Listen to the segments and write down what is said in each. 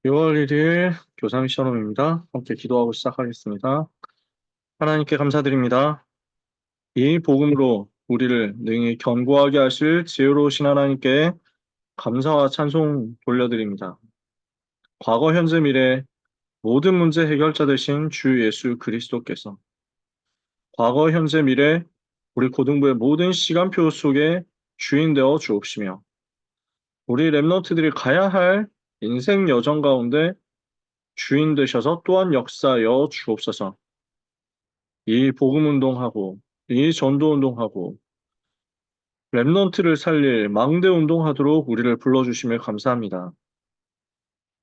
6월 1일 교사 미션홈입니다. 함께 기도하고 시작하겠습니다. 하나님께 감사드립니다. 이 복음으로 우리를 능히 견고하게 하실 지혜로우신 하나님께 감사와 찬송 돌려드립니다. 과거, 현재, 미래 모든 문제 해결자 되신 주 예수 그리스도께서 과거, 현재, 미래 우리 고등부의 모든 시간표 속에 주인 되어 주옵시며 우리 랩런트들이 가야 할 인생 여정 가운데 주인 되셔서 또한 역사여 주옵소서. 이 복음 운동하고 이 전도 운동하고 랩넌트를 살릴 망대 운동하도록 우리를 불러주심에 감사합니다.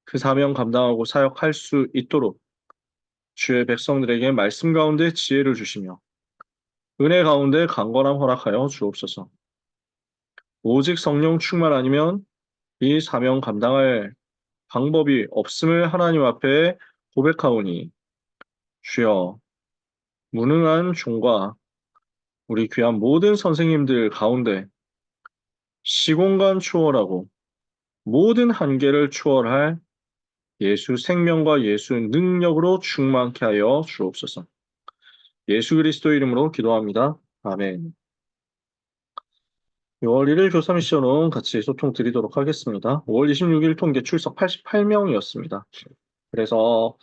그 사명 감당하고 사역할 수 있도록 주의 백성들에게 말씀 가운데 지혜를 주시며 은혜 가운데 강건함 허락하여 주옵소서. 오직 성령 충만 아니면 이 사명 감당할 방법이 없음을 하나님 앞에 고백하오니 주여 무능한 종과 우리 귀한 모든 선생님들 가운데 시공간 초월하고 모든 한계를 초월할 예수 생명과 예수 능력으로 충만케 하여 주옵소서. 예수 그리스도 이름으로 기도합니다. 아멘. 6월 1일 교사 미션은 같이 소통 드리도록 하겠습니다. 5월 26일 통계 출석 88명이었습니다. 그래서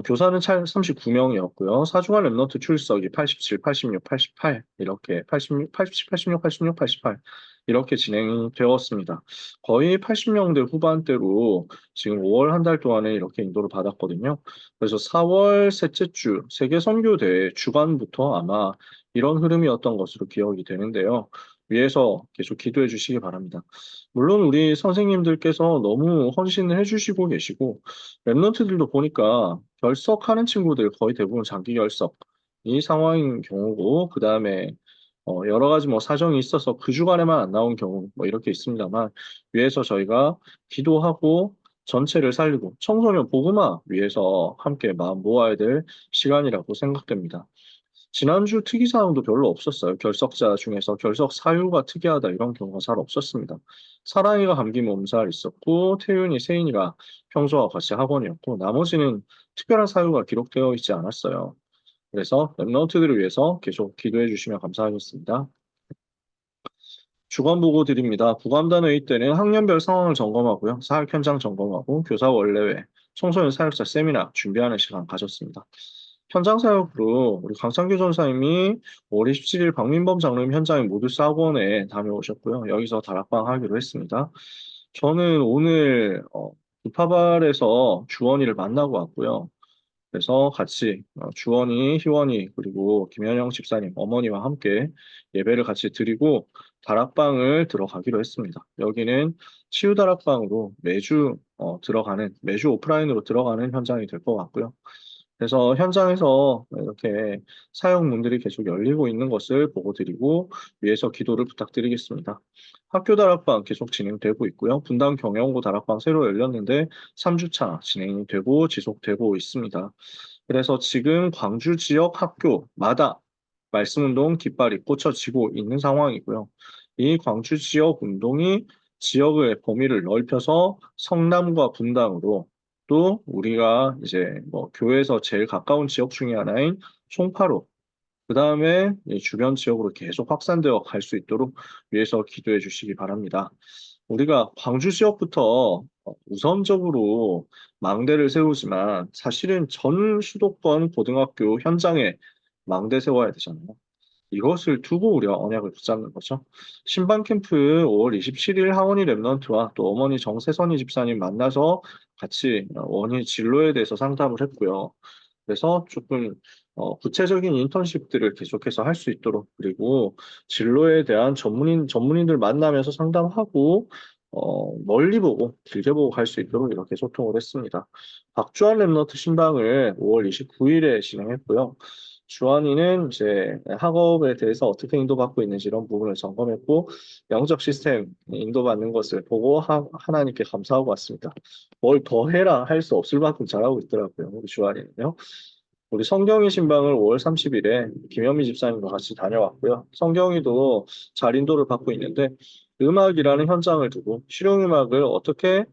교사는 39명이었고요. 사중한 랩넌트 출석이 87, 86, 88 이렇게 86, 87, 86, 86, 88 이렇게 진행이 되었습니다. 거의 80명대 후반대로 지금 5월 한 달 동안에 이렇게 인도를 받았거든요. 그래서 4월 셋째 주 세계 선교대회 주간부터 아마 이런 흐름이었던 것으로 기억이 되는데요. 위에서 계속 기도해 주시기 바랍니다. 물론 우리 선생님들께서 너무 헌신을 해주시고 계시고 랩런트들도 보니까 결석하는 친구들 거의 대부분 장기 결석 이 상황인 경우고 그 다음에 여러 가지 뭐 사정이 있어서 그 주간에만 안 나온 경우 뭐 이렇게 있습니다만 위에서 저희가 기도하고 전체를 살리고 청소년 복음화 위해서 함께 마음 모아야 될 시간이라고 생각됩니다. 지난주 특이 사항도 별로 없었어요. 결석자 중에서 결석 사유가 특이하다 이런 경우가 잘 없었습니다. 사랑이가 감기 몸살 있었고 태윤이 세인이가 평소와 같이 학원이었고 나머지는 특별한 사유가 기록되어 있지 않았어요. 그래서 랩런트들을 위해서 계속 기도해 주시면 감사하겠습니다. 주간 보고 드립니다. 부감단 회의 때는 학년별 상황을 점검하고요. 사학 현장 점검하고 교사 원래회, 청소년 사역자 세미나 준비하는 시간 가졌습니다. 현장 사역으로 우리 강창규 전사님이 5월 27일 박민범 장로님 현장에 모두 사원에 다녀오셨고요. 여기서 다락방 하기로 했습니다. 저는 오늘 부파발에서 주원이를 만나고 왔고요. 그래서 같이 주원이, 희원이 그리고 김현영 집사님 어머니와 함께 예배를 같이 드리고 다락방을 들어가기로 했습니다. 여기는 치유 다락방으로 매주 들어가는 매주 오프라인으로 들어가는 현장이 될 것 같고요. 그래서 현장에서 이렇게 사역문들이 계속 열리고 있는 것을 보고 드리고 위에서 기도를 부탁드리겠습니다. 학교 다락방 계속 진행되고 있고요. 분당 경영고 다락방 새로 열렸는데 3주차 진행이 되고 지속되고 있습니다. 그래서 지금 광주 지역 학교마다 말씀운동 깃발이 꽂혀지고 있는 상황이고요. 이 광주 지역 운동이 지역의 범위를 넓혀서 성남과 분당으로 또 우리가 이제 뭐 교회에서 제일 가까운 지역 중에 하나인 송파로 그 다음에 주변 지역으로 계속 확산되어 갈 수 있도록 위해서 기도해 주시기 바랍니다. 우리가 광주 지역부터 우선적으로 망대를 세우지만 사실은 전 수도권 고등학교 현장에 망대 세워야 되잖아요. 이것을 두고 우리가 언약을 붙잡는 거죠. 신방 캠프 5월 27일 하원이 랩런트와 또 어머니 정세선이 집사님 만나서 같이 원희 진로에 대해서 상담을 했고요. 그래서 조금 구체적인 인턴십들을 계속해서 할 수 있도록 그리고 진로에 대한 전문인들 만나면서 상담하고 멀리 보고 길게 보고 갈 수 있도록 이렇게 소통을 했습니다. 박주한 랩너트 신방을 5월 29일에 진행했고요. 주한이는 이제 학업에 대해서 어떻게 인도받고 있는지 이런 부분을 점검했고 영적 시스템 인도받는 것을 보고 하나님께 감사하고 왔습니다. 뭘 더 해라 할 수 없을 만큼 잘하고 있더라고요. 우리 주한이는요. 우리 성경의 신방을 5월 30일에 김현미 집사님과 같이 다녀왔고요. 성경이도 잘 인도를 받고 있는데 음악이라는 현장을 두고 실용음악을 어떻게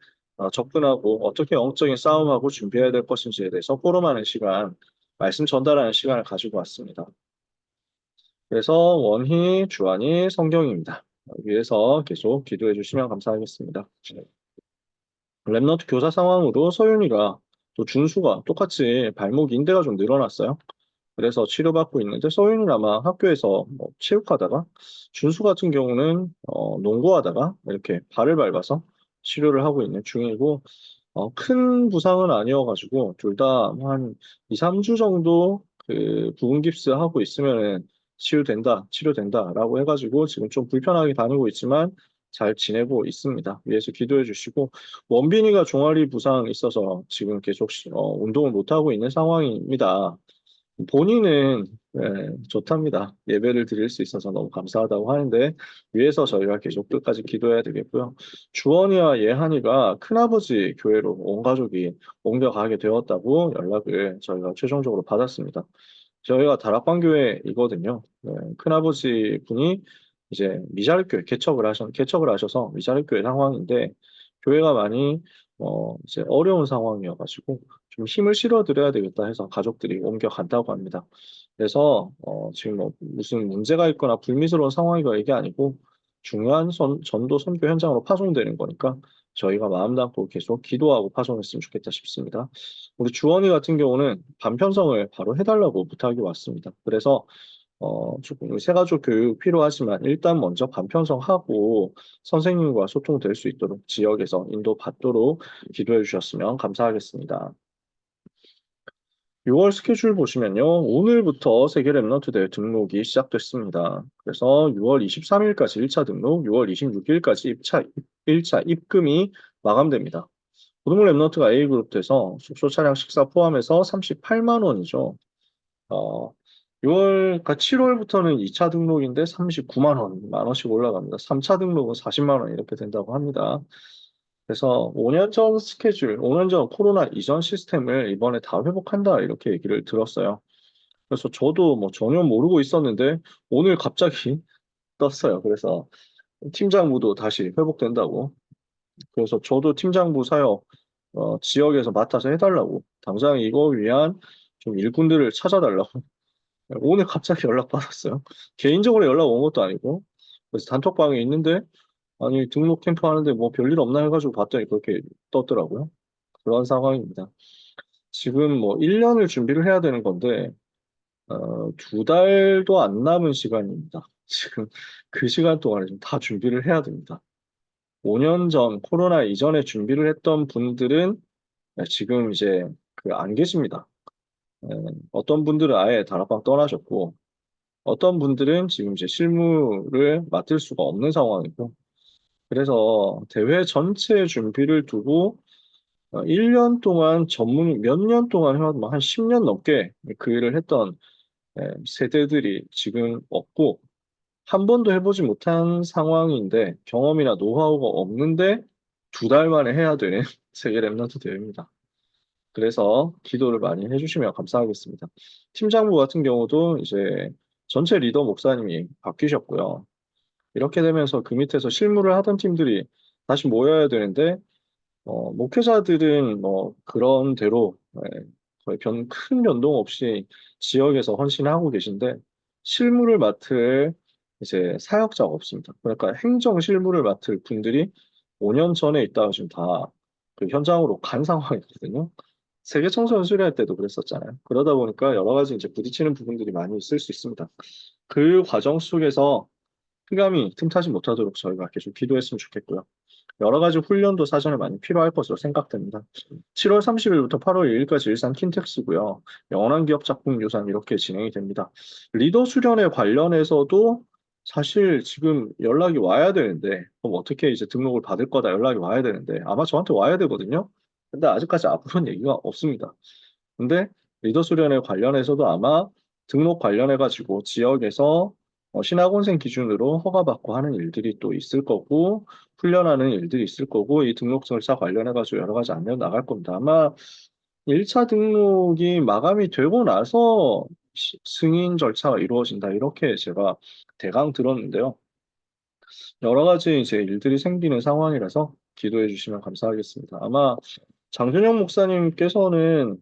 접근하고 어떻게 영적인 싸움하고 준비해야 될 것인지에 대해서 포럼하는 시간, 말씀 전달하는 시간을 가지고 왔습니다. 그래서 원희, 주한이 성경입니다. 위에서 계속 기도해 주시면 감사하겠습니다. 랩넌트 교사 상황으로 서윤이가 또 준수가 똑같이 발목 인대가 좀 늘어났어요. 그래서 치료받고 있는데 서윤이는 아마 학교에서 뭐 체육하다가 준수 같은 경우는 농구하다가 이렇게 발을 밟아서 치료를 하고 있는 중이고 큰 부상은 아니어가지고 둘 다 한 2, 3주 정도 그 부분 깁스하고 있으면은 치료된다라고 해가지고 지금 좀 불편하게 다니고 있지만 잘 지내고 있습니다. 위에서 기도해 주시고 원빈이가 종아리 부상 있어서 지금 계속 운동을 못 하고 있는 상황입니다. 본인은 좋답니다. 예배를 드릴 수 있어서 너무 감사하다고 하는데 위에서 저희가 계속 끝까지 기도해야 되겠고요. 주원이와 예한이가 큰아버지 교회로 온 가족이 옮겨가게 되었다고 연락을 저희가 최종적으로 받았습니다. 저희가 다락방교회이거든요. 네, 큰아버지 분이 이제 미자립교회 개척을 하셔서 미자립교회 상황인데 교회가 많이 이제 어려운 상황이어가지고 좀 힘을 실어드려야 되겠다 해서 가족들이 옮겨간다고 합니다. 그래서 지금 뭐 무슨 문제가 있거나 불미스러운 상황이가 이게 아니고 중요한 전도 선교 현장으로 파송되는 거니까 저희가 마음 담고 계속 기도하고 파송했으면 좋겠다 싶습니다. 우리 주원이 같은 경우는 반편성을 바로 해달라고 부탁이 왔습니다. 그래서 조금 세가족 교육 필요하지만 일단 먼저 반편성하고 선생님과 소통될 수 있도록 지역에서 인도받도록 기도해 주셨으면 감사하겠습니다. 6월 스케줄 보시면요. 오늘부터 세계 랩넌트 대회 등록이 시작됐습니다. 그래서 6월 23일까지 1차 등록, 6월 26일까지 1차 입금이 마감됩니다. 고등부 랩넌트가 A그룹 돼서 숙소 차량 식사 포함해서 38만 원이죠. 어, 6월, 7월부터는 2차 등록인데 39만 원, 만 원씩 올라갑니다. 3차 등록은 40만 원 이렇게 된다고 합니다. 그래서 5년 전 스케줄, 5년 전 코로나 이전 시스템을 이번에 다 회복한다 이렇게 얘기를 들었어요. 그래서 저도 뭐 전혀 모르고 있었는데 오늘 갑자기 떴어요. 그래서 팀장부도 다시 회복된다고. 그래서 저도 팀장부 사역 지역에서 맡아서 해달라고 당장 이거 위한 좀 일꾼들을 찾아달라고 오늘 갑자기 연락받았어요. 개인적으로 연락 온 것도 아니고 그래서 단톡방에 있는데 아니 등록 캠프 하는데 뭐 별일 없나 해가지고 봤더니 그렇게 떴더라고요. 그런 상황입니다. 지금 뭐 1년을 준비를 해야 되는 건데 2달도 안 남은 시간입니다. 지금 그 시간 동안에 좀 다 준비를 해야 됩니다. 5년 전 코로나 이전에 준비를 했던 분들은 지금 이제 그 안 계십니다. 어떤 분들은 아예 다락방 떠나셨고 어떤 분들은 지금 이제 실무를 맡을 수가 없는 상황이고 그래서 대회 전체 준비를 두고 1년 동안 몇 년 동안 해왔 한 10년 넘게 그 일을 했던 세대들이 지금 없고 한 번도 해보지 못한 상황인데 경험이나 노하우가 없는데 2달 만에 해야 되는 세계 랩런트 대회입니다. 그래서 기도를 많이 해주시면 감사하겠습니다. 팀장부 같은 경우도 이제 전체 리더 목사님이 바뀌셨고요. 이렇게 되면서 그 밑에서 실무를 하던 팀들이 다시 모여야 되는데 목회자들은 뭐 그런 대로 거의 큰 변동 없이 지역에서 헌신하고 계신데 실무를 맡을 이제 사역자가 없습니다. 그러니까 행정 실무를 맡을 분들이 5년 전에 있다가 지금 다 그 현장으로 간 상황이거든요. 세계 청소년 수리할 때도 그랬었잖아요. 그러다 보니까 여러 가지 이제 부딪히는 부분들이 많이 있을 수 있습니다. 그 과정 속에서 흑암이 틈타지 못하도록 저희가 계속 기도했으면 좋겠고요. 여러 가지 훈련도 사전에 많이 필요할 것으로 생각됩니다. 7월 30일부터 8월 1일까지 일산 킨텍스고요. 영원한 기업 작품 유산 이렇게 진행이 됩니다. 리더 수련에 관련해서도 사실 지금 연락이 와야 되는데 그럼 어떻게 이제 등록을 받을 거다 연락이 와야 되는데 아마 저한테 와야 되거든요. 근데 아직까지 앞으로는 얘기가 없습니다. 근데 리더 수련에 관련해서도 아마 등록 관련해가지고 지역에서 신학원생 기준으로 허가받고 하는 일들이 또 있을 거고 훈련하는 일들이 있을 거고 이 등록 절차 관련해가지고 여러 가지 안내 나갈 겁니다. 아마 1차 등록이 마감이 되고 나서 승인 절차가 이루어진다. 이렇게 제가 대강 들었는데요. 여러 가지 이제 일들이 생기는 상황이라서 기도해 주시면 감사하겠습니다. 아마 장준영 목사님께서는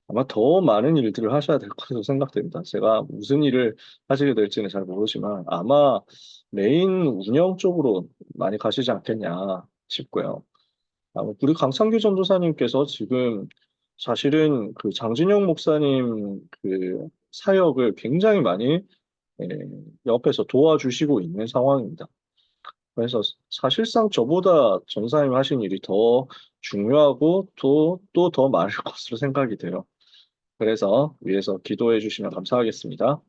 아마 더 많은 일들을 하셔야 될 것으로 생각됩니다. 제가 무슨 일을 하시게 될지는 잘 모르지만 아마 메인 운영 쪽으로 많이 가시지 않겠냐 싶고요. 우리 강창규 전도사님께서 지금 사실은 그 장진영 목사님 그 사역을 굉장히 많이 예, 옆에서 도와주시고 있는 상황입니다. 그래서 사실상 저보다 전사님 하신 일이 더 중요하고 또 더 많을 것으로 생각이 돼요. 그래서 위에서 기도해 주시면 감사하겠습니다.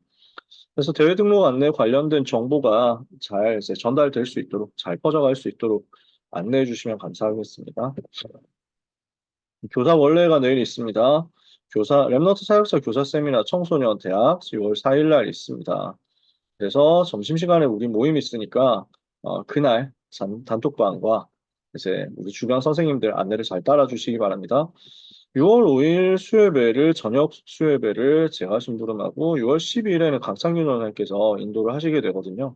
그래서 대회 등록 안내 관련된 정보가 잘 이제 전달될 수 있도록, 잘 퍼져갈 수 있도록 안내해 주시면 감사하겠습니다. 교사 원래가 내일 있습니다. 랩너트 사역자 교사 세미나 청소년 대학 6월 4일 날 있습니다. 그래서 점심시간에 우리 모임 있으니까 그날 단톡방과 이제 우리 주변 선생님들 안내를 잘 따라주시기 바랍니다. 6월 5일 수요예배를 저녁 수요예배를 제가 심부름하고 6월 12일에는 강창균 원장님께서 인도를 하시게 되거든요.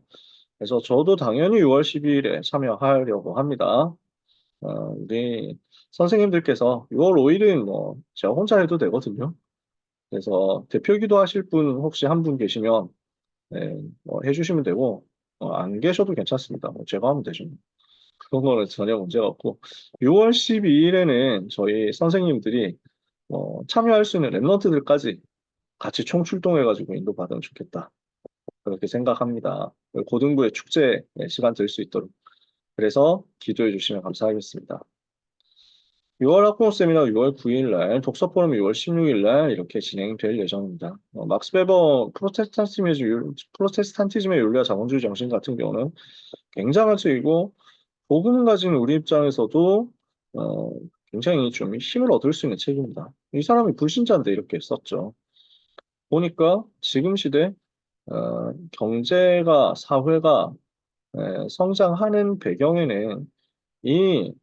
그래서 저도 당연히 6월 12일에 참여하려고 합니다. 우리 선생님들께서 6월 5일은 뭐 제가 혼자 해도 되거든요. 그래서 대표기도 하실 분 혹시 한 분 계시면 네, 해주시면 되고 안 계셔도 괜찮습니다. 제가 하면 되죠. 그런 거는 전혀 문제가 없고 6월 12일에는 저희 선생님들이 참여할 수 있는 랩런트들까지 같이 총출동해가지고 인도받으면 좋겠다. 그렇게 생각합니다. 고등부의 축제 시간 될 수 있도록. 그래서 기도해 주시면 감사하겠습니다. 6월 학부모 세미나 6월 9일 날, 독서 포럼 6월 16일 날 이렇게 진행될 예정입니다. 막스 베버 프로테스탄티즘의 윤리와 자본주의 정신 같은 경우는 굉장한 책이고 복음 가진 우리 입장에서도 어, 굉장히 좀 힘을 얻을 수 있는 책입니다. 이 사람이 불신자인데 이렇게 썼죠. 보니까 지금 시대 경제가 사회가 성장하는 배경에는 이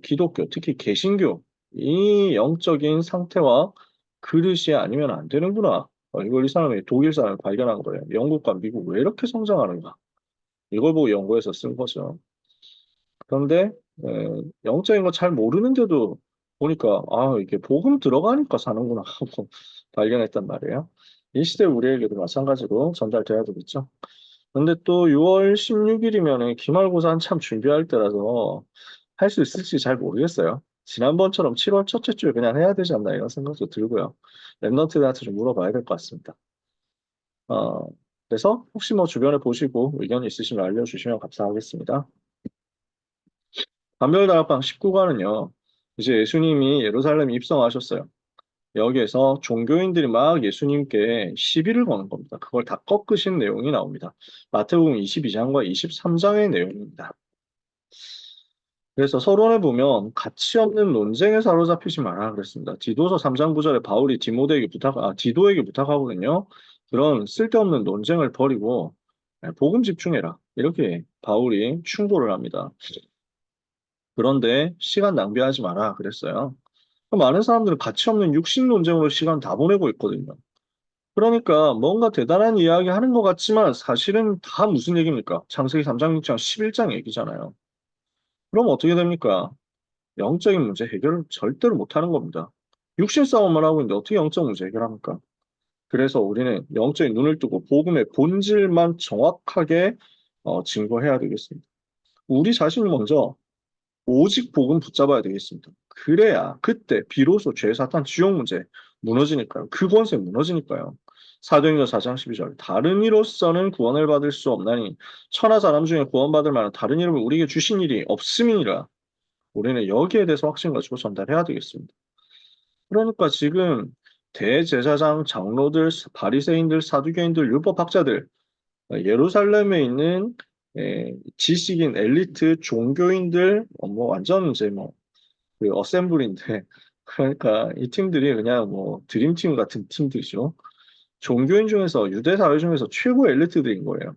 기독교, 특히 개신교, 이 영적인 상태와 그릇이 아니면 안 되는구나. 이걸 이 사람이 독일 사람이 발견한 거예요. 영국과 미국 왜 이렇게 성장하는가? 이걸 보고 연구해서 쓴 거죠. 그런데 영적인 거 잘 모르는데도 보니까 이게 복음 들어가니까 사는구나 하고 발견했단 말이에요. 이 시대 우리에게도 마찬가지로 전달돼야 되겠죠. 근데 또 6월 16일이면은 기말고사 한참 준비할 때라서 할 수 있을지 잘 모르겠어요. 지난번처럼 7월 첫째 주에 그냥 해야 되지 않나 이런 생각도 들고요. 랩런트들한테 좀 물어봐야 될 것 같습니다. 어, 그래서 혹시 뭐 주변에 보시고 의견 있으시면 알려주시면 감사하겠습니다. 감별다락방 19관은요, 이제 예수님이 예루살렘에 입성하셨어요. 여기에서 종교인들이 막 예수님께 시비를 거는 겁니다. 그걸 다 꺾으신 내용이 나옵니다. 마태복음 22장과 23장의 내용입니다. 그래서 서론에 보면 가치 없는 논쟁에 사로잡히지 마라 그랬습니다. 디도서 3장 9절에 바울이 디도에게 부탁하거든요. 그런 쓸데없는 논쟁을 버리고 복음 집중해라. 이렇게 바울이 충고를 합니다. 그런데 시간 낭비하지 마라 그랬어요. 많은 사람들은 가치 없는 육신 논쟁으로 시간 다 보내고 있거든요. 그러니까 뭔가 대단한 이야기 하는 것 같지만 사실은 다 무슨 얘기입니까? 창세기 3장, 6장, 11장 얘기잖아요. 그럼 어떻게 됩니까? 영적인 문제 해결을 절대로 못하는 겁니다. 육신 싸움만 하고 있는데 어떻게 영적 문제 해결합니까? 그래서 우리는 영적인 눈을 뜨고 복음의 본질만 정확하게 증거해야 되겠습니다. 우리 자신이 먼저 오직 복음 붙잡아야 되겠습니다. 그래야 그때 비로소 죄, 사탄, 지옥 문제 무너지니까요. 그 권세 무너지니까요. 사도행전 4장 12절 다른 이로서는 구원을 받을 수 없나니 천하 사람 중에 구원받을 만한 다른 이름을 우리에게 주신 일이 없음이니라. 우리는 여기에 대해서 확신 가지고 전달해야 되겠습니다. 그러니까 지금 대제사장, 장로들, 바리새인들, 사두개인들, 율법학자들, 예루살렘에 있는 지식인, 엘리트, 종교인들, 뭐 완전 이제 그 어셈블인데 그러니까 이 팀들이 그냥 뭐 드림팀 같은 팀들이죠. 종교인 중에서 유대 사회 중에서 최고 엘리트들인 거예요.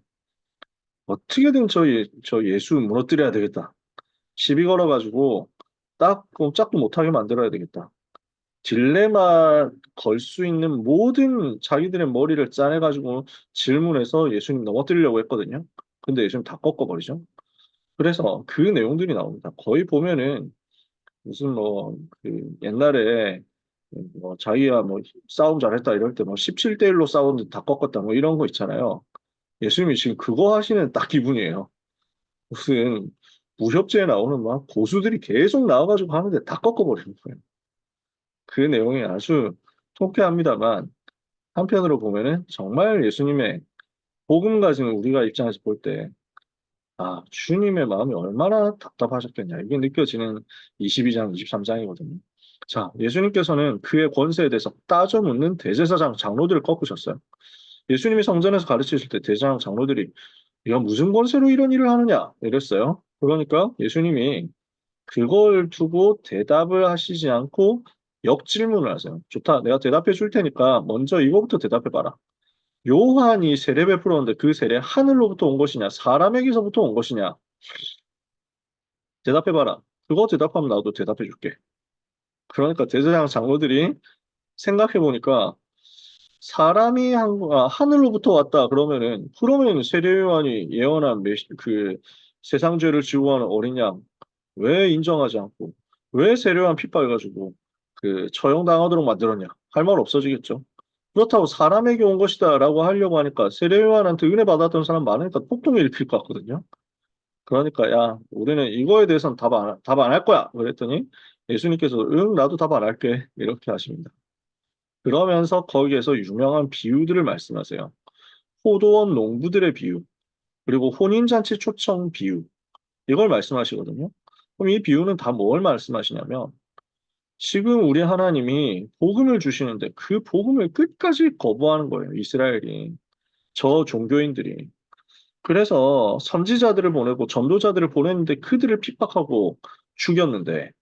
어떻게든 저 예수 무너뜨려야 되겠다. 시비 걸어가지고 딱 꼼짝도 못하게 만들어야 되겠다. 딜레마 걸 수 있는 모든 자기들의 머리를 짜내가지고 질문해서 예수님 넘어뜨리려고 했거든요. 근데 예수님 다 꺾어버리죠. 그래서 그 내용들이 나옵니다. 거의 보면은 무슨 뭐 그 옛날에 뭐 자기가 뭐 싸움 잘했다 이럴 때 뭐 17대 1로 싸웠는데 다 꺾었다 뭐 이런 거 있잖아요. 예수님이 지금 그거 하시는 딱 기분이에요. 무슨 무협지에 나오는 막 고수들이 계속 나와가지고 하는데 다 꺾어버리는 거예요. 그 내용이 아주 통쾌합니다만 한편으로 보면은 정말 예수님의 복음 가진 우리가 입장에서 볼 때, 아, 주님의 마음이 얼마나 답답하셨겠냐. 이게 느껴지는 22장, 23장이거든요. 자, 예수님께서는 그의 권세에 대해서 따져 묻는 대제사장 장로들을 꺾으셨어요. 예수님이 성전에서 가르치실 때 대제사장 장로들이 네가 무슨 권세로 이런 일을 하느냐 이랬어요. 그러니까 예수님이 그걸 두고 대답을 하시지 않고 역질문을 하세요. 좋다. 내가 대답해 줄 테니까 먼저 이거부터 대답해 봐라. 요한이 세례 베풀었는데 그 세례 하늘로부터 온 것이냐, 사람에게서부터 온 것이냐? 대답해 봐라. 그거 대답하면 나도 대답해 줄게. 그러니까 대제사장 장로들이 생각해 보니까 사람이 하늘로부터 왔다 그러면 세례 요한이 예언한 그 세상 죄를 지고 하는 어린 양 왜 인정하지 않고 왜 세례 요한 핍박해가지고 그 처형당하도록 만들었냐 할 말 없어지겠죠. 그렇다고 사람에게 온 것이다라고 하려고 하니까 세례 요한한테 은혜 받았던 사람 많으니까 폭동이 일으킬 것 같거든요. 그러니까 야 우리는 이거에 대해서는 답 안 할 거야 그랬더니 예수님께서 응 나도 답 안 할게 이렇게 하십니다. 그러면서 거기에서 유명한 비유들을 말씀하세요. 포도원 농부들의 비유, 그리고 혼인잔치 초청 비유, 이걸 말씀하시거든요. 그럼 이 비유는 다 뭘 말씀하시냐면, 지금 우리 하나님이 복음을 주시는데 그 복음을 끝까지 거부하는 거예요, 이스라엘이. 저 종교인들이. 그래서 선지자들을 보내고 전도자들을 보냈는데 그들을 핍박하고 죽였는데,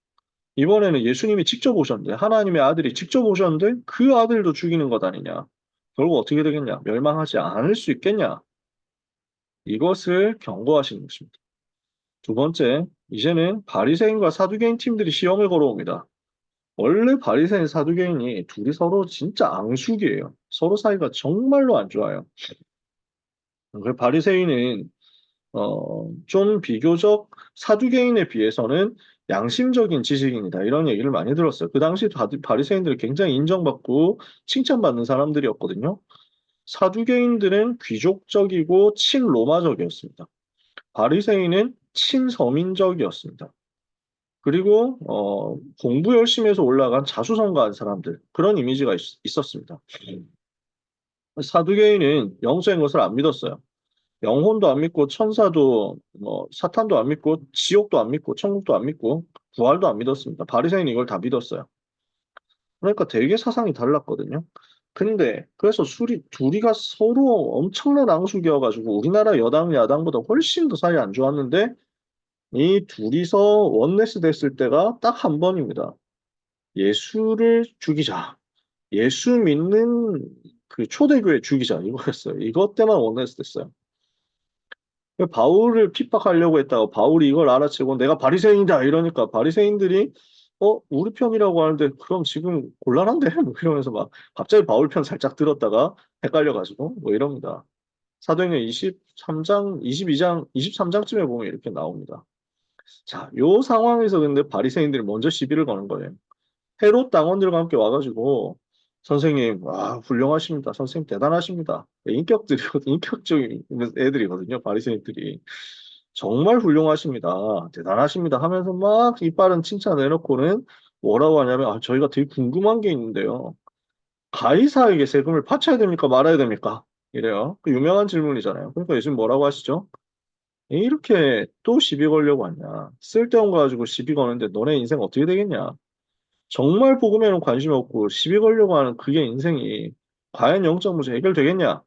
이번에는 예수님이 직접 오셨는데, 하나님의 아들이 직접 오셨는데 그 아들도 죽이는 것 아니냐. 결국 어떻게 되겠냐? 멸망하지 않을 수 있겠냐? 이것을 경고하시는 것입니다. 두 번째, 이제는 바리새인과 사두개인 팀들이 시험을 걸어옵니다. 원래 바리새인 사두개인이 둘이 서로 진짜 앙숙이에요. 서로 사이가 정말로 안 좋아요. 그 바리새인은 좀 비교적 사두개인에 비해서는 양심적인 지식인이다. 이런 얘기를 많이 들었어요. 그 당시 바리새인들이 굉장히 인정받고 칭찬받는 사람들이었거든요. 사두개인들은 귀족적이고 친로마적이었습니다. 바리새인은 친서민적이었습니다. 그리고 공부 열심히 해서 올라간 자수성가한 사람들 그런 이미지가 있었습니다. 사두개인은 영적인 것을 안 믿었어요. 영혼도 안 믿고 천사도 뭐 사탄도 안 믿고 지옥도 안 믿고 천국도 안 믿고 부활도 안 믿었습니다. 바리새인이 이걸 다 믿었어요. 그러니까 되게 사상이 달랐거든요. 근데 그래서 둘이가 서로 엄청난 앙숙이어가지고 우리나라 여당 야당보다 훨씬 더 사이 안 좋았는데 이 둘이서 원내스 됐을 때가 딱 한 번입니다. 예수를 죽이자. 예수 믿는 그 초대교회 죽이자 이거였어요. 이것 때만 원내스 됐어요. 바울을 핍박하려고 했다가 바울이 이걸 알아채고 내가 바리새인이다 이러니까 바리새인들이 우리 편이라고 하는데 그럼 지금 곤란한데 뭐 이러면서 막 갑자기 바울 편 살짝 들었다가 헷갈려가지고 뭐 이럽니다. 사도행전 23장, 22장, 23장쯤에 보면 이렇게 나옵니다. 자, 요 상황에서 근데 바리새인들이 먼저 시비를 거는 거예요. 헤롯 당원들과 함께 와가지고 선생님, 와, 훌륭하십니다. 선생님 대단하십니다. 인격적인 애들이거든요. 바리새인들이. 정말 훌륭하십니다. 대단하십니다. 하면서 막 이빠른 칭찬을 해놓고는 뭐라고 하냐면, 아, 저희가 되게 궁금한 게 있는데요. 가이사에게 세금을 바쳐야 됩니까? 말아야 됩니까? 이래요. 그 유명한 질문이잖아요. 그러니까 예수님 뭐라고 하시죠? 이렇게 또 시비 걸려고 하냐. 쓸데없는 거 가지고 시비 거는데 너네 인생 어떻게 되겠냐. 정말 복음에는 관심이 없고 시비 걸려고 하는 그게 인생이 과연 영적 문제 해결되겠냐?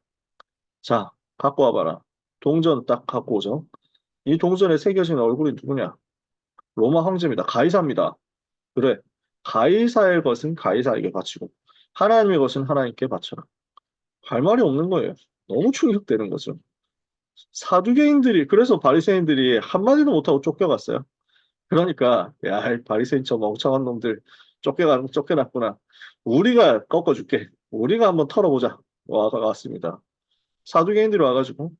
자, 갖고 와봐라. 동전 딱 갖고 오죠. 이 동전에 새겨진 얼굴이 누구냐? 로마 황제입니다. 가이사입니다. 그래. 가이사의 것은 가이사에게 바치고 하나님의 것은 하나님께 바쳐라. 할 말이 없는 거예요. 너무 충격되는 거죠. 사두개인들이 그래서 바리새인들이 한마디도 못하고 쫓겨갔어요. 그러니까 야, 이 바리새인 저 멍청한 놈들 쫓겨났구나. 우리가 꺾어줄게. 우리가 한번 털어보자. 왔습니다. 사두개인들이 와가지고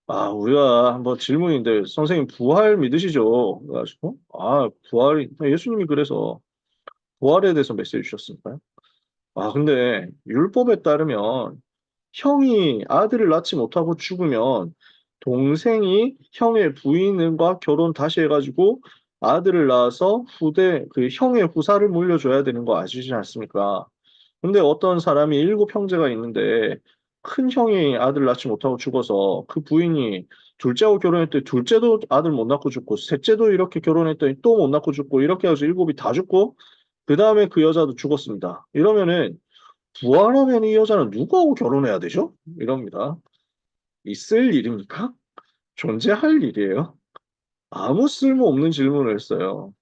우리가 한번 질문인데, 선생님 부활 믿으시죠? 그래가지고, 부활이, 예수님이 그래서 부활에 대해서 메시지 주셨으니까요. 근데 율법에 따르면 형이 아들을 낳지 못하고 죽으면 동생이 형의 부인과 결혼 다시 해가지고 아들을 낳아서 그 형의 후사를 물려줘야 되는 거 아시지 않습니까? 근데 어떤 사람이 일곱 형제가 있는데 큰 형이 아들 낳지 못하고 죽어서 그 부인이 둘째하고 결혼했더니 둘째도 아들 못 낳고 죽고 셋째도 이렇게 결혼했더니 또 못 낳고 죽고 이렇게 해서 일곱이 다 죽고 그 다음에 그 여자도 죽었습니다. 이러면은 부활하면 이 여자는 누구하고 결혼해야 되죠? 이럽니다. 있을 일입니까? 존재할 일이에요? 아무 쓸모없는 질문을 했어요.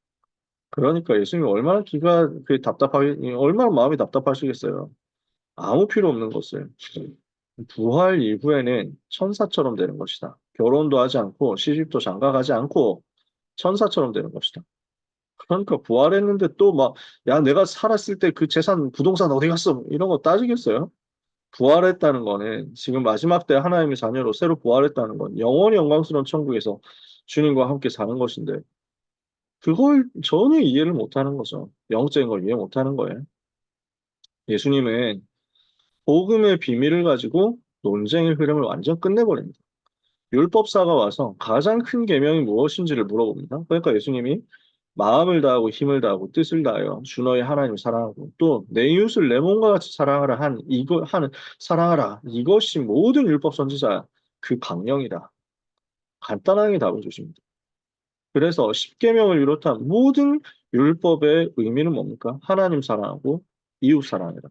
그러니까 예수님이 얼마나 얼마나 마음이 답답하시겠어요. 아무 필요 없는 것을. 부활 이후에는 천사처럼 되는 것이다. 결혼도 하지 않고 시집도 장가가지 않고 천사처럼 되는 것이다. 그러니까 부활했는데 또 막, 야, 내가 살았을 때 그 재산, 부동산 어디 갔어? 이런 거 따지겠어요? 부활했다는 거는 지금 마지막 때 하나님의 자녀로 새로 부활했다는 건 영원히 영광스러운 천국에서 주님과 함께 사는 것인데 그걸 전혀 이해를 못하는 거죠. 영적인 걸 이해 못하는 거예요. 예수님은 복음의 비밀을 가지고 논쟁의 흐름을 완전 끝내버립니다. 율법사가 와서 가장 큰 계명이 무엇인지를 물어봅니다. 그러니까 예수님이 마음을 다하고 힘을 다하고 뜻을 다하여 주 너의 하나님을 사랑하고 또 내 이웃을 내 몸과 같이 사랑하라 하는 사랑하라 이것이 모든 율법 선지자 그 강령이다. 간단하게 답을 주십니다. 그래서 십계명을 비롯한 모든 율법의 의미는 뭡니까? 하나님 사랑하고 이웃 사랑해라.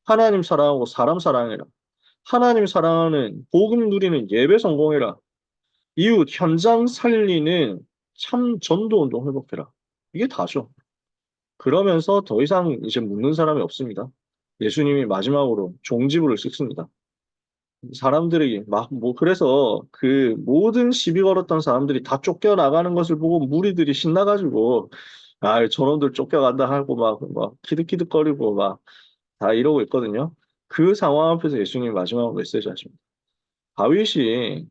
하나님 사랑하고 사람 사랑해라. 하나님 사랑하는 복음 누리는 예배 성공해라. 이웃 현장 살리는 참 전도 운동 회복해라. 이게 다죠. 그러면서 더 이상 이제 묻는 사람이 없습니다. 예수님이 마지막으로 종지부를 찍습니다. 사람들이 그래서 그 모든 시비 걸었던 사람들이 다 쫓겨나가는 것을 보고 무리들이 신나가지고, 저놈들 쫓겨간다 하고 막 키득키득거리고 막 다 이러고 있거든요. 그 상황 앞에서 예수님이 마지막으로 메시지 하십니다. 다윗이,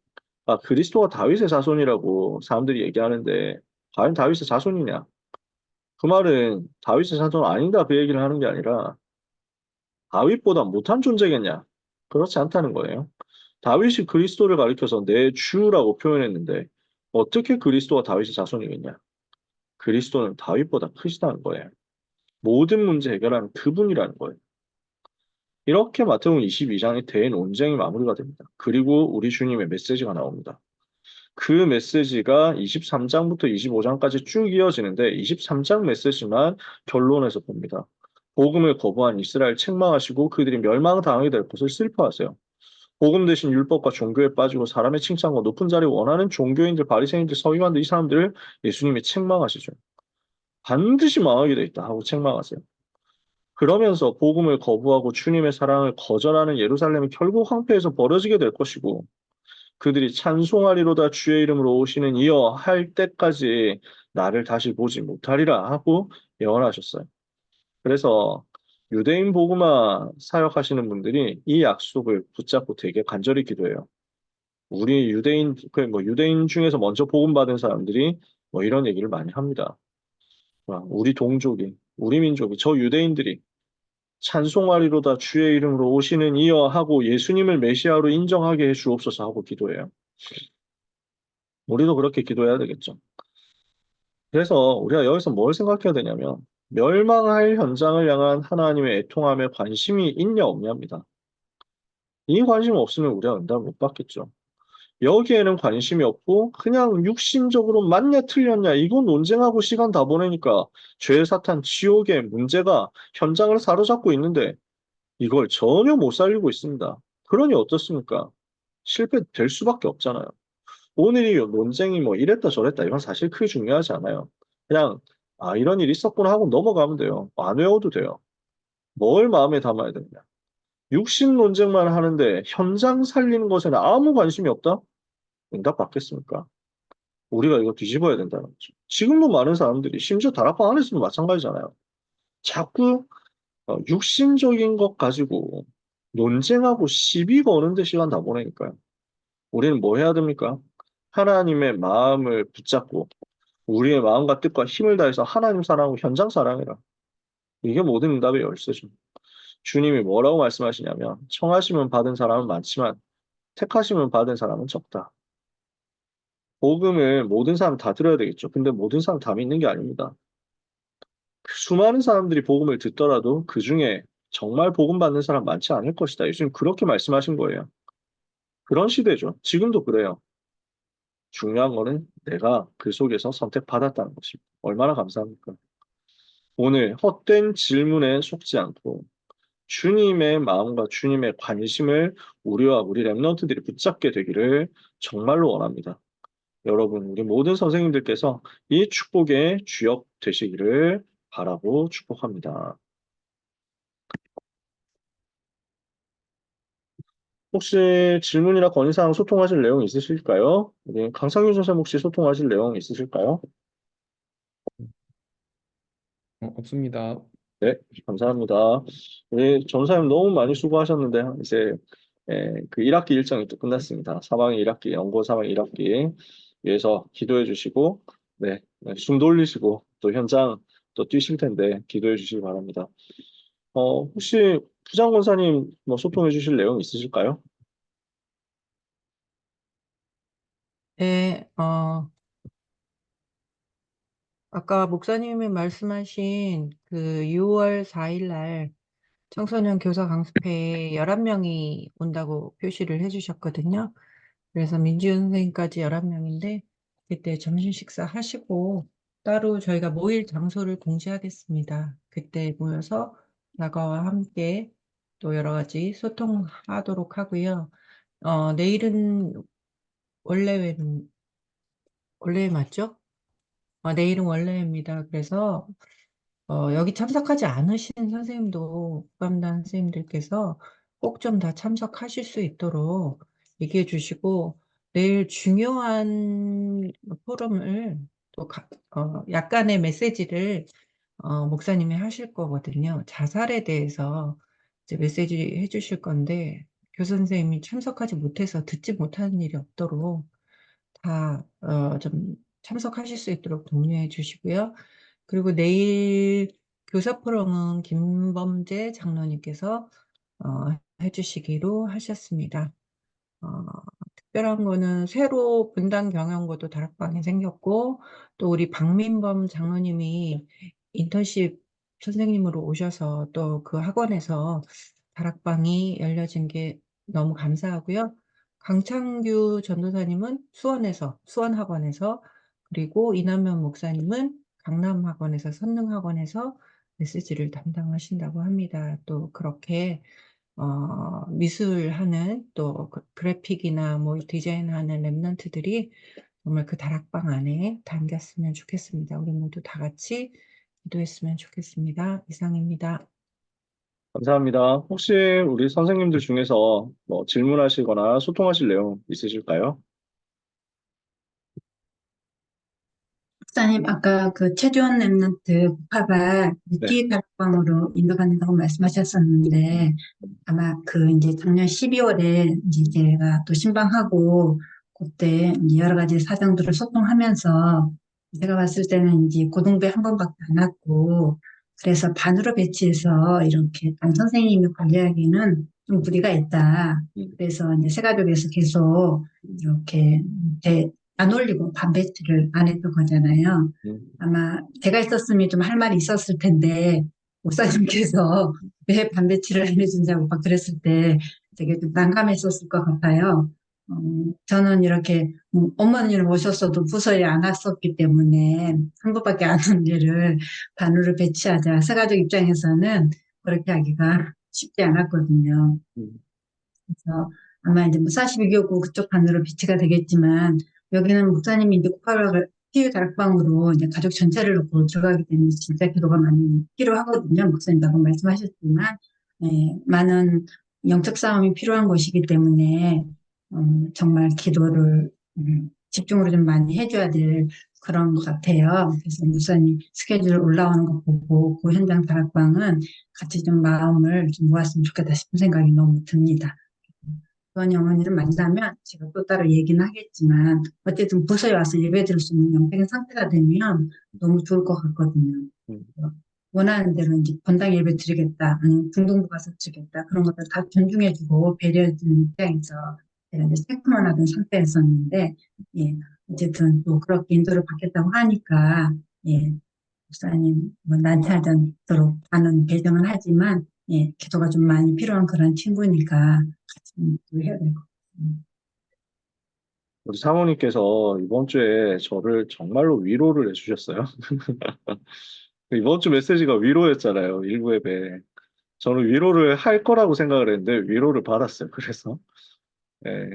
그리스도가 다윗의 자손이라고 사람들이 얘기하는데, 과연 다윗의 자손이냐? 그 말은 다윗의 자손 아니다 그 얘기를 하는 게 아니라 다윗보다 못한 존재겠냐? 그렇지 않다는 거예요. 다윗이 그리스도를 가리켜서 내 주라고 표현했는데 어떻게 그리스도가 다윗의 자손이겠냐? 그리스도는 다윗보다 크시다는 거예요. 모든 문제 해결하는 그분이라는 거예요. 이렇게 마태복음 22장의 대논쟁이 마무리가 됩니다. 그리고 우리 주님의 메시지가 나옵니다. 그 메시지가 23장부터 25장까지 쭉 이어지는데 23장 메시지만 결론에서 봅니다. 복음을 거부한 이스라엘 책망하시고 그들이 멸망당하게 될 것을 슬퍼하세요. 복음 대신 율법과 종교에 빠지고 사람의 칭찬과 높은 자리를 원하는 종교인들, 바리새인들, 서기관들 이 사람들을 예수님이 책망하시죠. 반드시 망하게 돼 있다 하고 책망하세요. 그러면서 복음을 거부하고 주님의 사랑을 거절하는 예루살렘이 결국 황폐해서 벌어지게 될 것이고 그들이 찬송하리로다 주의 이름으로 오시는 이여 할 때까지 나를 다시 보지 못하리라 하고 예언하셨어요. 그래서 유대인 복음화 사역하시는 분들이 이 약속을 붙잡고 되게 간절히 기도해요. 우리 유대인 중에서 먼저 복음 받은 사람들이 이런 얘기를 많이 합니다. 우리 동족이, 우리 민족이, 저 유대인들이 찬송하리로다 주의 이름으로 오시는 이여 하고 예수님을 메시아로 인정하게 해 주옵소서 하고 기도해요. 우리도 그렇게 기도해야 되겠죠. 그래서 우리가 여기서 뭘 생각해야 되냐면 멸망할 현장을 향한 하나님의 애통함에 관심이 있냐 없냐입니다. 이 관심 없으면 우리가 응답을 못 받겠죠. 여기에는 관심이 없고 그냥 육신적으로 맞냐 틀렸냐 이거 논쟁하고 시간 다 보내니까 죄 사탄 지옥의 문제가 현장을 사로잡고 있는데 이걸 전혀 못 살리고 있습니다. 그러니 어떻습니까? 실패될 수밖에 없잖아요. 오늘이 논쟁이 이랬다 저랬다 이건 사실 크게 중요하지 않아요. 그냥 이런 일이 있었구나 하고 넘어가면 돼요. 안 외워도 돼요. 뭘 마음에 담아야 되냐. 육신 논쟁만 하는데 현장 살리는 것에는 아무 관심이 없다? 응답 받겠습니까? 우리가 이거 뒤집어야 된다는 거죠. 지금도 많은 사람들이 심지어 다락방 안에서도 마찬가지잖아요. 자꾸 육신적인 것 가지고 논쟁하고 시비 거는데 시간 다 보내니까요. 우리는 뭐 해야 됩니까? 하나님의 마음을 붙잡고 우리의 마음과 뜻과 힘을 다해서 하나님 사랑하고 현장 사랑해라. 이게 모든 응답의 열쇠죠. 주님이 뭐라고 말씀하시냐면 청하시면 받은 사람은 많지만 택하시면 받은 사람은 적다. 복음을 모든 사람 다 들어야 되겠죠. 근데 모든 사람 다 믿는 게 아닙니다. 수많은 사람들이 복음을 듣더라도 그 중에 정말 복음 받는 사람 많지 않을 것이다. 예수님 그렇게 말씀하신 거예요. 그런 시대죠. 지금도 그래요. 중요한 거는 내가 그 속에서 선택받았다는 것입니다. 얼마나 감사합니까? 오늘 헛된 질문에 속지 않고 주님의 마음과 주님의 관심을 우리와 우리 랩런트들이 붙잡게 되기를 정말로 원합니다. 여러분, 우리 모든 선생님들께서 이 축복의 주역 되시기를 바라고 축복합니다. 혹시 질문이나 건의사항 소통하실 내용 있으실까요? 우리 강상규 선생님 혹시 소통하실 내용 있으실까요? 없습니다. 네, 감사합니다. 우리 전사님 너무 많이 수고하셨는데 이제 그 1학기 일정이 또 끝났습니다. 3학기 1학기, 연고 3학기 1학기 위해서 기도해 주시고 네, 숨 돌리시고 또 현장 또 뛰실 텐데 기도해 주시기 바랍니다. 혹시 부장 권사님 뭐 소통해 주실 내용 있으실까요? 네, 아까 목사님이 말씀하신 그 6월 4일 날 청소년 교사 강습회에 11명이 온다고 표시를 해주셨거든요. 그래서 민지훈 선생님까지 11명인데 그때 점심 식사 하시고 따로 저희가 모일 장소를 공지하겠습니다. 그때 모여서 나가와 함께 또 여러 가지 소통하도록 하고요. 내일은 원래 원래 맞죠? 내일은 원래입니다. 그래서 여기 참석하지 않으신 선생님도 국감단 선생님들께서 꼭 좀 다 참석하실 수 있도록 얘기해 주시고 내일 중요한 포럼을 또 약간의 메시지를 목사님이 하실 거거든요. 자살에 대해서 이제 메시지 해 주실 건데 교수 선생님이 참석하지 못해서 듣지 못하는 일이 없도록 다 좀 참석하실 수 있도록 독려해 주시고요. 그리고 내일 교사 포럼은 김범재 장로님께서 해주시기로 하셨습니다. 어, 특별한 거는 새로 분당 경영고도 다락방이 생겼고 또 우리 박민범 장로님이 인턴십 선생님으로 오셔서 또 그 학원에서 다락방이 열려진 게 너무 감사하고요. 강창규 전도사님은 수원학원에서 그리고 이남현 목사님은 강남학원에서 선능학원에서 메시지를 담당하신다고 합니다. 또 그렇게 미술하는 또 그래픽이나 뭐 디자인하는 랩런트들이 정말 그 다락방 안에 담겼으면 좋겠습니다. 우리 모두 다 같이 기도했으면 좋겠습니다. 이상입니다. 감사합니다. 혹시 우리 선생님들 중에서 뭐 질문하시거나 소통하실 내용 있으실까요? 목사님, 아까 그 최주원 랩런트 부파가 네. 뷰티 다락방으로 인도받는다고 말씀하셨었는데, 아마 그 이제 작년 12월에 이제 제가 또 신방하고, 그때 이제 여러 가지 사정들을 소통하면서, 제가 봤을 때는 이제 고등부에 한 번밖에 안 왔고, 그래서 반으로 배치해서 이렇게 반 선생님이 관리하기는 좀 무리가 있다. 음, 그래서 이제 새가족에서 계속 이렇게 안 올리고 반 배치를 안 했던 거잖아요. 음, 아마 제가 있었으면 좀 할 말이 있었을 텐데 목사님께서 왜 반 배치를 안 해준다고 막 그랬을 때 되게 좀 난감했었을 것 같아요. 저는 이렇게 어머니를 모셨어도 부서에 안 왔었기 때문에 한 번밖에 안 온 일을 반으로 배치하자. 새가족 입장에서는 그렇게 하기가 쉽지 않았거든요. 음, 그래서 아마 이제 뭐 42교구 그쪽 반으로 배치가 되겠지만 여기는 목사님이 이제 코파를 피해 다락방으로 이제 가족 전체를 놓고 들어가기 때문에 진짜 기도가 많이 필요하거든요. 목사님도 말씀하셨지만 많은 영적 싸움이 필요한 곳이기 때문에 정말 기도를 집중으로 좀 많이 해줘야 될 그런 것 같아요. 그래서 목사님 스케줄 올라오는 거 보고 그 현장 다락방은 같이 좀 마음을 좀 모았으면 좋겠다 싶은 생각이 너무 듭니다. 그런 영혼을 만나면 제가 또 따로 얘기는 하겠지만 어쨌든 부서에 와서 예배 드릴 수 있는 영적인 상태가 되면 너무 좋을 것 같거든요. 음, 원하는 대로 이제 본당 예배 드리겠다, 아니면 중동부 가서 드리겠다, 그런 것들 다 존중해주고 배려해주는 입장에서 제가 이제 체크만 하던 상태였었는데, 예, 어쨌든 또 그렇게 인도를 받겠다고 하니까, 예, 목사님, 뭐 난처하지 않도록 하는 배정은 하지만, 예, 기도가 좀 많이 필요한 그런 친구니까 같이 또 해야 될 것 같습니다. 우리 사모님께서 이번 주에 저를 정말로 위로를 해주셨어요. 이번 주 메시지가 위로였잖아요. 일부 예배. 저는 위로를 할 거라고 생각을 했는데 위로를 받았어요. 그래서 예,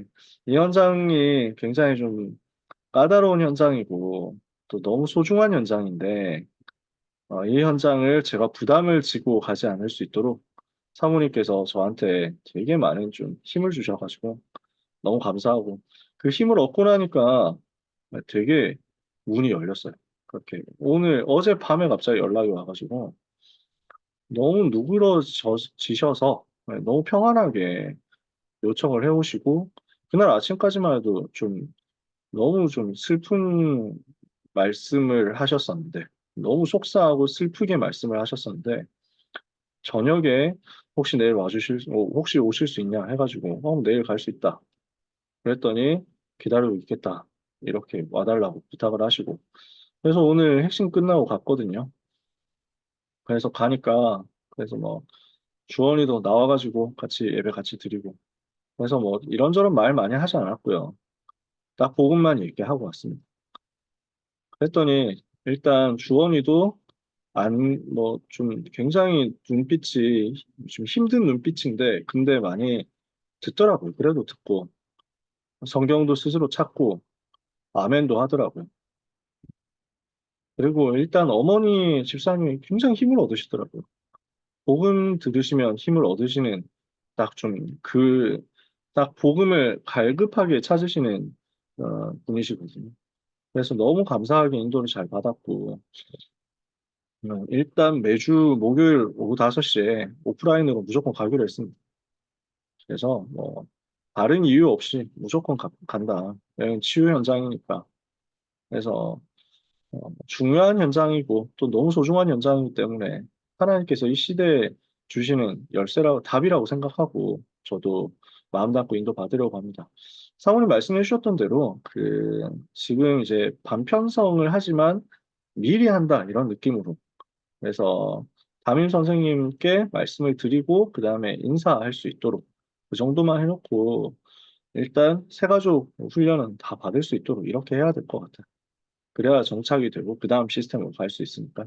이 현장이 굉장히 좀 까다로운 현장이고 또 너무 소중한 현장인데 이 현장을 제가 부담을 지고 가지 않을 수 있도록 사모님께서 저한테 되게 많은 좀 힘을 주셔가지고 너무 감사하고 그 힘을 얻고 나니까 되게 문이 열렸어요. 그렇게 오늘 어젯밤에 갑자기 연락이 와가지고 너무 누그러지셔서 너무 평안하게 요청을 해오시고 그날 아침까지만 해도 좀 너무 좀 슬픈 말씀을 하셨었는데 너무 속상하고 슬프게 말씀을 하셨었는데 저녁에 혹시 내일 혹시 오실 수 있냐 해가지고 내일 갈 수 있다 그랬더니 기다리고 있겠다 이렇게 와달라고 부탁을 하시고 그래서 오늘 핵심 끝나고 갔거든요. 그래서 가니까 그래서 뭐 주원이도 나와가지고 같이 예배 같이 드리고 그래서 뭐 이런저런 말 많이 하지 않았고요. 딱 복음만 얘기하고 왔습니다. 그랬더니 일단 주원이도 안 뭐 좀 굉장히 눈빛이 좀 힘든 눈빛인데 근데 많이 듣더라고요. 그래도 듣고 성경도 스스로 찾고 아멘도 하더라고요. 그리고 일단 어머니 집사님이 굉장히 힘을 얻으시더라고요. 복음 들으시면 힘을 얻으시는 딱 좀 딱 복음을 갈급하게 찾으시는 분이시거든요. 그래서 너무 감사하게 인도를 잘 받았고 일단 매주 목요일 오후 5시에 오프라인으로 무조건 가기로 했습니다. 그래서 뭐 다른 이유 없이 무조건 간다. 여긴 치유 현장이니까. 그래서 중요한 현장이고 또 너무 소중한 현장이기 때문에 하나님께서 이 시대에 주시는 열쇠라고 답이라고 생각하고 저도 마음 담고 인도 받으려고 합니다. 사모님 말씀해 주셨던 대로 지금 이제 반편성을 하지만 미리 한다 이런 느낌으로 그래서 담임 선생님께 말씀을 드리고 그 다음에 인사할 수 있도록 그 정도만 해놓고 일단 새 가족 훈련은 다 받을 수 있도록 이렇게 해야 될 것 같아요. 그래야 정착이 되고 그 다음 시스템으로 갈 수 있으니까.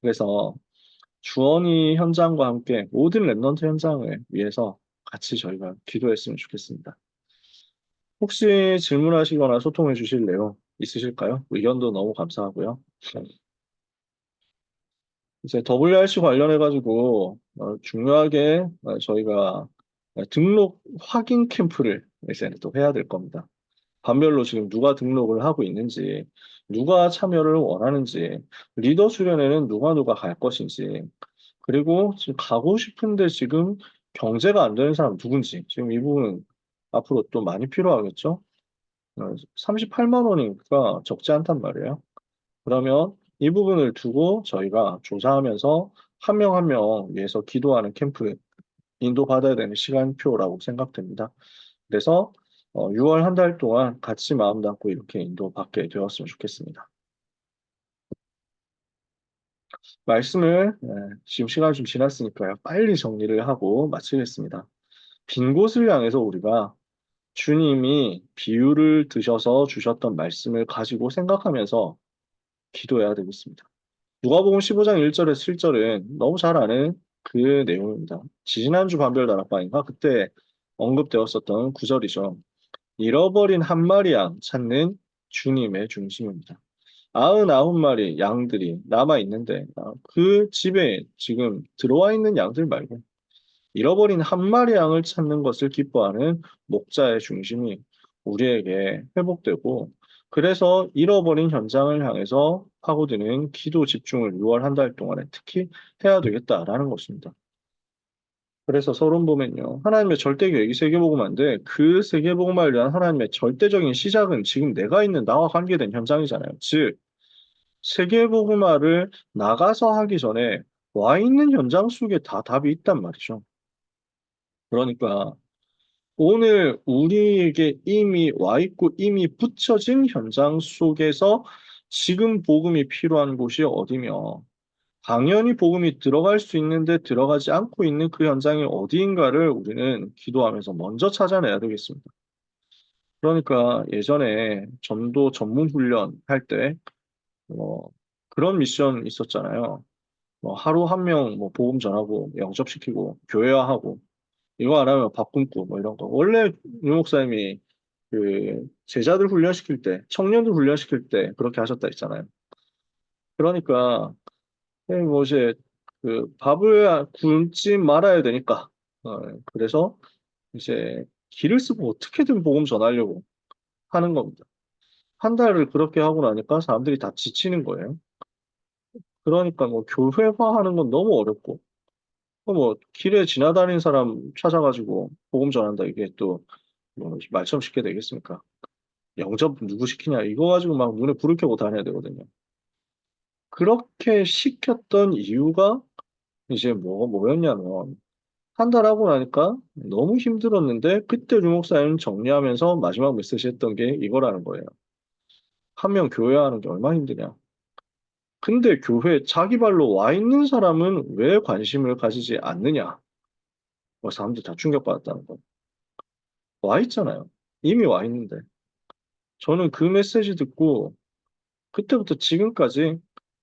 그래서 주원이 현장과 함께 모든 랩넌트 현장을 위해서 같이 저희가 기도했으면 좋겠습니다. 혹시 질문하시거나 소통해 주실 내용 있으실까요? 의견도 너무 감사하고요. 이제 WRC 관련해가지고 중요하게 저희가 등록 확인 캠프를 이제 또 해야 될 겁니다. 반별로 지금 누가 등록을 하고 있는지, 누가 참여를 원하는지, 리더 수련회는 누가 갈 것인지, 그리고 지금 가고 싶은데 지금 경제가 안 되는 사람 누군지, 지금 이 부분 앞으로 또 많이 필요하겠죠? 38만 원이니까 적지 않단 말이에요. 그러면 이 부분을 두고 저희가 조사하면서 한 명 한 명 위해서 기도하는 캠프 인도받아야 되는 시간표라고 생각됩니다. 그래서 6월 한 달 동안 같이 마음 담고 이렇게 인도받게 되었으면 좋겠습니다. 말씀을 지금 시간이 좀 지났으니까요. 빨리 정리를 하고 마치겠습니다. 빈 곳을 향해서 우리가 주님이 비유를 드셔서 주셨던 말씀을 가지고 생각하면서 기도해야 되겠습니다. 누가복음 15장 1절에서 7절은 너무 잘 아는 그 내용입니다. 지지난주 반별 다락방인가 그때 언급되었었던 구절이죠. 잃어버린 한 마리 양 찾는 주님의 중심입니다. 99마리 양들이 남아 있는데 그 집에 지금 들어와 있는 양들 말고 잃어버린 한 마리 양을 찾는 것을 기뻐하는 목자의 중심이 우리에게 회복되고 그래서 잃어버린 현장을 향해서 파고드는 기도 집중을 6월 한 달 동안에 특히 해야 되겠다라는 것입니다. 그래서 서론 보면요. 하나님의 절대 계획이 세계복음화인데 그 세계복음화를 위한 하나님의 절대적인 시작은 지금 내가 있는 나와 관계된 현장이잖아요. 즉, 세계복음화를 나가서 하기 전에 와 있는 현장 속에 다 답이 있단 말이죠. 그러니까 오늘 우리에게 이미 와 있고 이미 붙여진 현장 속에서 지금 복음이 필요한 곳이 어디며 당연히 복음이 들어갈 수 있는데 들어가지 않고 있는 그 현장이 어디인가를 우리는 기도하면서 먼저 찾아내야 되겠습니다. 그러니까 예전에 전도 전문 훈련 할 때 그런 미션 있었잖아요. 뭐 하루 한 명 뭐 복음 전하고 영접시키고 교회화하고 이거 안 하면 밥 굶고 뭐 이런 거. 원래 유 목사님이 그 제자들 훈련시킬 때, 청년들 훈련시킬 때 그렇게 하셨다 했잖아요. 그러니까 뭐 이제 그 밥을 굶지 말아야 되니까 그래서 이제 기를 쓰고 어떻게든 복음 전하려고 하는 겁니다. 한 달을 그렇게 하고 나니까 사람들이 다 지치는 거예요. 그러니까 뭐 교회화하는 건 너무 어렵고 뭐 길에 지나다니는 사람 찾아가지고 복음 전한다 이게 또 뭐 말처럼 쉽게 되겠습니까? 영접 누구 시키냐 이거 가지고 막 눈에 불을 켜고 다녀야 되거든요. 그렇게 시켰던 이유가 이제 뭐였냐면 한 달 하고 나니까 너무 힘들었는데 그때 류 목사님 정리하면서 마지막 메시지 했던 게 이거라는 거예요. 한 명 교회하는 게 얼마나 힘드냐. 근데 교회 자기 발로 와 있는 사람은 왜 관심을 가지지 않느냐. 뭐 사람들이 다 충격받았다는 거. 와 있잖아요. 이미 와 있는데. 저는 그 메시지 듣고 그때부터 지금까지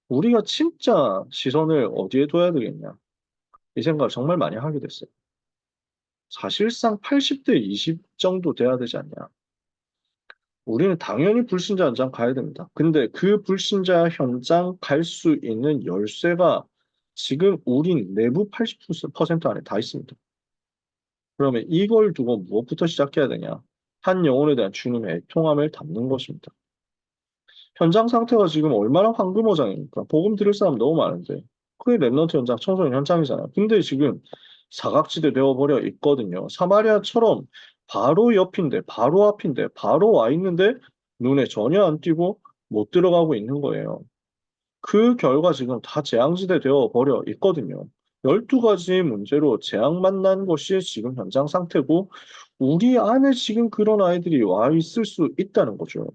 우리가 진짜 시선을 어디에 둬야 되겠냐. 이 생각을 정말 많이 하게 됐어요. 사실상 80대 20 정도 돼야 되지 않냐. 우리는 당연히 불신자 현장 가야 됩니다. 근데 그 불신자 현장 갈 수 있는 열쇠가 지금 우리 내부 80% 안에 다 있습니다. 그러면 이걸 두고 무엇부터 시작해야 되냐? 한 영혼에 대한 주님의 애통함을 담는 것입니다. 현장 상태가 지금 얼마나 황금어장입니까? 복음 들을 사람 너무 많은데. 그게 랩넌트 현장, 청소년 현장이잖아요. 근데 지금 사각지대 되어버려 있거든요. 사마리아처럼 바로 옆인데, 바로 앞인데, 바로 와 있는데 눈에 전혀 안 띄고 못 들어가고 있는 거예요. 그 결과 지금 다 재앙지대 되어버려 있거든요. 12가지 문제로 재앙 만난 것이 지금 현장 상태고 우리 안에 지금 그런 아이들이 와 있을 수 있다는 거죠.